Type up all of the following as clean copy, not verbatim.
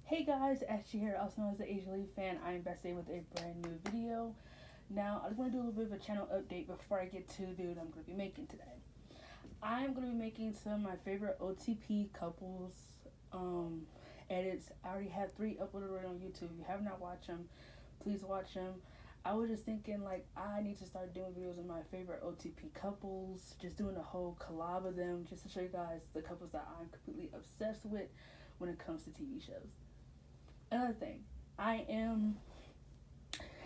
Hey guys, Ashley here, also known as the Asian League fan. I am back today with a brand new video. Now, I just want to do a little bit of a channel update before I get to the video I'm going to be making today. I'm going to be making some of my favorite OTP couples edits. I already have 3 uploaded right on YouTube. If you have not watched them, please watch them. I was just thinking, like, I need to start doing videos of my favorite OTP couples, just doing a whole collab of them, just to show you guys the couples that I'm completely obsessed with when it comes to TV shows. Another thing, I am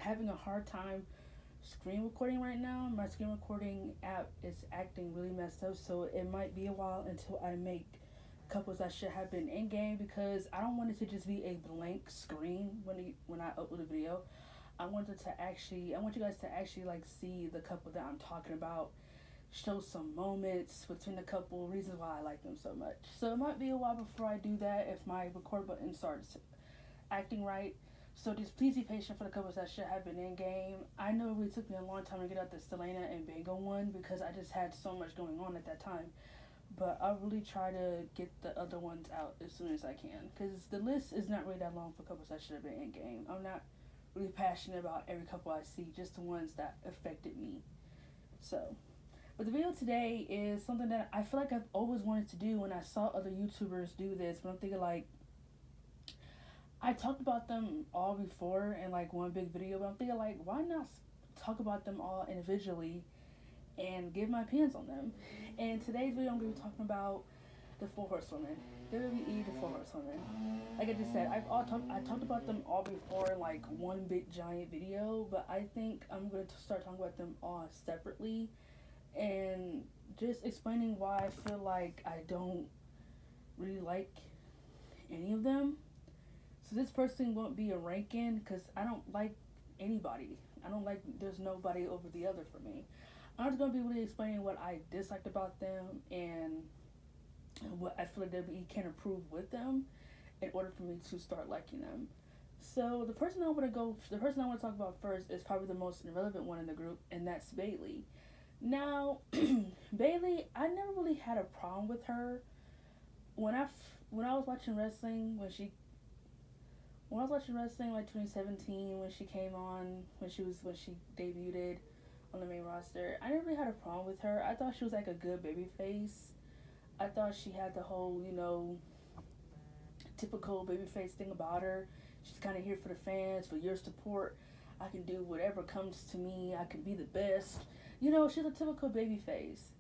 having a hard time screen recording right now. My screen recording app is acting really messed up, so it might be a while until I make couples that should have been in game because I don't want it to just be a blank screen when I upload a video. I want you guys to actually like see the couple that I'm talking about, show some moments between the couple, reasons why I like them so much. So it might be a while before I do that if my record button starts acting right. So just please be patient for the couples that should have been in game. I know it really took me a long time to get out the Selena and Bango one because I just had so much going on at that time. But I'll really try to get the other ones out as soon as I can because the list is not really that long for couples that should have been in game. I'm not really passionate about every couple I see, just the ones that affected me. So, but the video today is something that I feel like I've always wanted to do when I saw other YouTubers do this, but I'm thinking like, I talked about them all before in like one big video, but I'm thinking like, why not talk about them all individually and give my opinions on them? In today's video, I'm going to be talking about the Four Horsewomen, WWE, the Four Horsewomen. Like I just said, I talked about them all before in like one big giant video, but I think I'm going to start talking about them all separately and just explaining why I feel like I don't really like any of them. So this person won't be a ranking because I don't like anybody. I don't like, there's nobody over the other for me. I'm just going to be really explaining what I disliked about them and what I feel like WWE can improve with them in order for me to start liking them. So the person I want to talk about first is probably the most irrelevant one in the group, and that's Bayley. Now, Bayley, I never really had a problem with her when I was watching wrestling when I was watching wrestling like 2017 when she came on when she debuted on the main roster. I never really had a problem with her. I thought she was like a good baby face. I thought she had the whole, typical baby face thing about her. She's kind of here for the fans, for your support. I can do whatever comes to me. I can be the best. She's a typical baby face.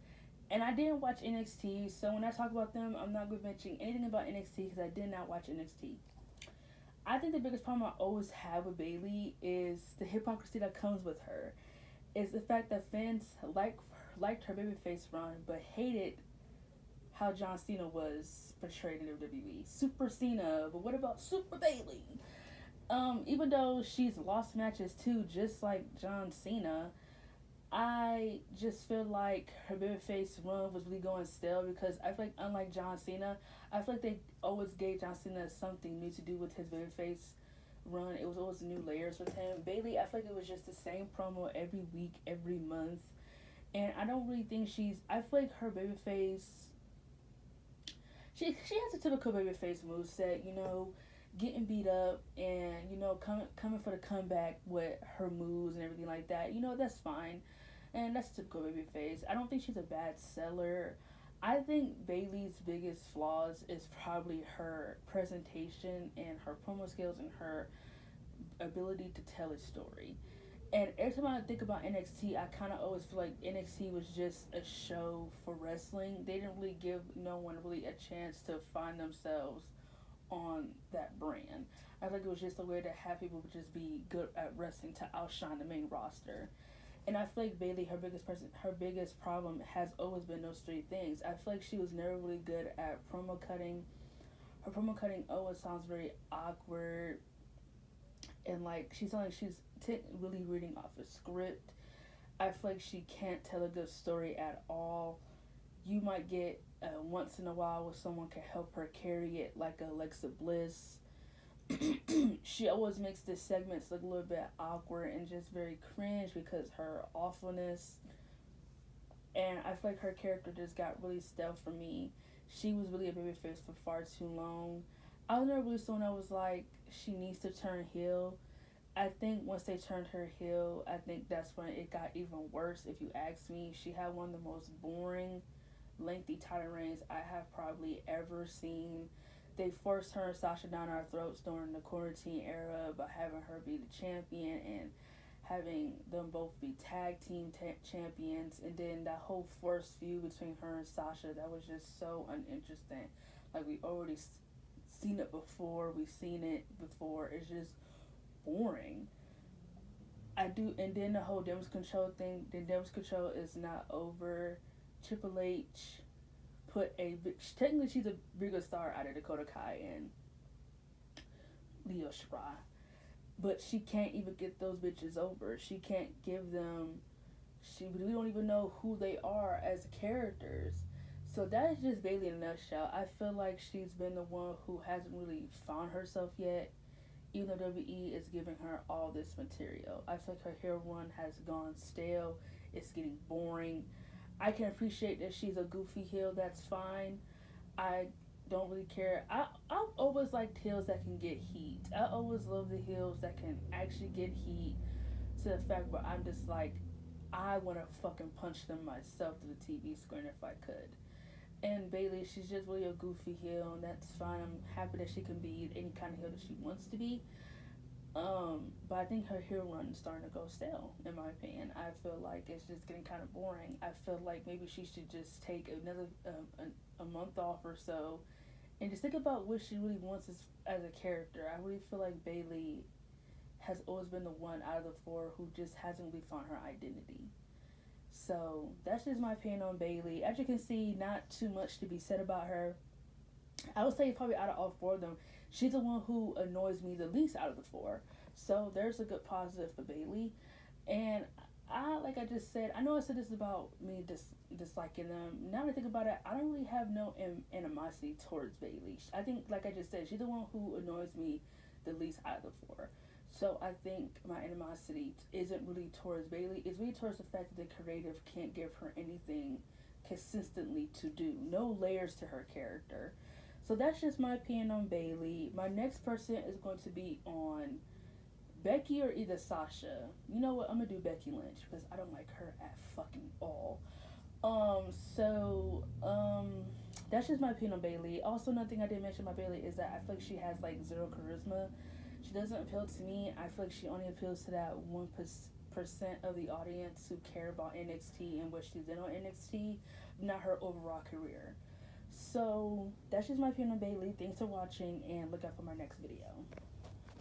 And I didn't watch NXT, so when I talk about them, I'm not going to mention anything about NXT because I did not watch NXT. I think the biggest problem I always have with Bayley is the hypocrisy that comes with her. Is the fact that fans liked her babyface run, but hated how John Cena was portrayed in WWE. Super Cena, but what about Super Bayley? Even though she's lost matches too, just like John Cena, I just feel like her babyface run was really going stale because I feel like unlike John Cena, I feel like they always gave John Cena something new to do with his babyface run. It was always new layers with him. Bayley, I feel like it was just the same promo every week, every month, and I don't really think I feel like her babyface. She has a typical babyface moveset, getting beat up and coming for the comeback with her moves and everything like that. That's fine and that's typical baby face. I don't think she's a bad seller. I think Bayley's biggest flaws is probably her presentation and her promo skills and her ability to tell a story. And every time I think about NXT, I kind of always feel like NXT was just a show for wrestling. They didn't really give no one really a chance to find themselves on that brand. I think it was just a way to have people just be good at wrestling to outshine the main roster. And I feel like Bayley, her biggest problem has always been those 3 things. I feel like she was never really good at promo cutting. Her promo cutting always sounds very awkward, and like she sounds like she's really reading off a script. I feel like she can't tell a good story at all. You might get once in a while where someone can help her carry it, like Alexa Bliss. She always makes the segments look a little bit awkward and just very cringe because her awfulness. And I feel like her character just got really stale for me. She was really a babyface for far too long. I was never really someone that was like, she needs to turn heel. I think once they turned her heel, I think that's when it got even worse. If you ask me, she had one of the most boring, lengthy title reigns I have probably ever seen. They forced her and Sasha down our throats during the quarantine era by having her be the champion and having them both be tag team champions, and then that whole forced feud between her and Sasha, that was just so uninteresting. Like, we already seen it before, we've seen it before. It's just boring. I do, and then the whole Damage Control thing. The Damage Control is not over. Triple H put a technically she's a bigger star out of Dakota Kai and Io Shirai, but she can't even get those bitches over. She can't give them. We don't even know who they are as characters. So that's just Bayley in a nutshell. I feel like she's been the one who hasn't really found herself yet, even though WWE is giving her all this material. I feel like her hair run has gone stale. It's getting boring. I can appreciate that she's a goofy heel. That's fine. I don't really care. I've always liked heels that can get heat. I always love the heels that can actually get heat, to the fact where I'm just like, I want to fucking punch them myself to the TV screen if I could. And Bayley, she's just really a goofy heel, and that's fine. I'm happy that she can be any kind of heel that she wants to be. But I think her heel run is starting to go stale, in my opinion. I feel like it's just getting kind of boring. I feel like maybe she should just take another a month off or so, and just think about what she really wants as a character. I really feel like Bayley has always been the one out of the four who just hasn't really found her identity. So that's just my opinion on Bayley. As you can see, not too much to be said about her. I would say probably out of all four of them, she's the one who annoys me the least out of the four. So there's a good positive for Bayley. And like I just said, I know I said this about me disliking them. Now that I think about it, I don't really have no animosity towards Bayley. I think, like I just said, she's the one who annoys me the least out of the four. So I think my animosity isn't really towards Bayley. It's really towards the fact that the creative can't give her anything consistently to do. No layers to her character. So that's just my opinion on Bayley. My next person is going to be on Becky or either Sasha. You know what? I'm gonna do Becky Lynch because I don't like her at fucking all. So that's just my opinion on Bayley. Also, another thing I didn't mention about Bayley is that I feel like she has like zero charisma. She doesn't appeal to me. I feel like she only appeals to that 1% of the audience who care about NXT and what she's in on NXT, not her overall career. So that's just my opinion on Bayley. Thanks for watching, and look out for my next video.